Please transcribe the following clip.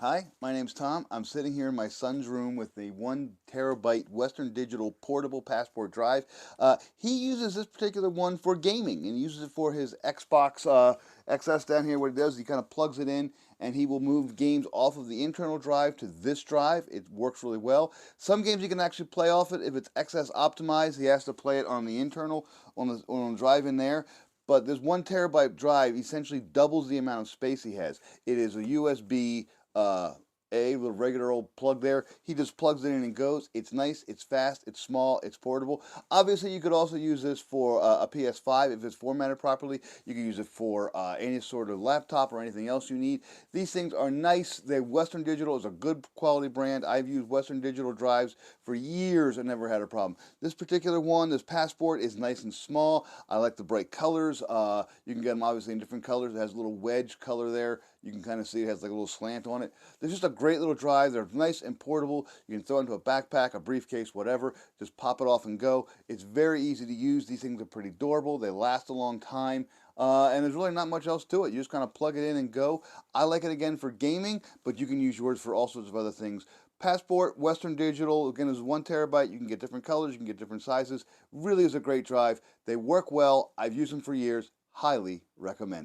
Hi, my name's Tom. I'm sitting here in my son's room with the 1 terabyte Western Digital portable passport drive. He uses this particular one for gaming and he uses it for his Xbox XS down here. What he does, he kind of plugs it in and he will move games off of the internal drive to this drive. It works really well. Some games you can actually play off it. If it's XS optimized, he has to play it on the internal, on the drive in there. But this 1 terabyte drive essentially doubles the amount of space he has. It is a USB A with a regular old plug there. He just plugs it in and goes. It's nice, it's fast, it's small, it's portable. Obviously, you could also use this for a PS5 if it's formatted properly. You can use it for any sort of laptop or anything else you need. These things are nice. Western Digital is a good quality brand. I've used Western Digital drives for years and never had a problem. This particular one, this Passport, is nice and small. I like the bright colors. You can get them obviously in different colors. It has a little wedge color there. You can kind of see it has like a little slant on it. They're just a great little drive. They're nice and portable. You can throw it into a backpack, a briefcase, whatever. Just pop it off and go. It's very easy to use. These things are pretty durable. They last a long time. And there's really not much else to it. You just kind of plug it in and go. I like it again for gaming, but you can use yours for all sorts of other things. Passport, Western Digital, again, is 1 terabyte. You can get different colors, you can get different sizes. Really is a great drive. They work well. I've used them for years. Highly recommended.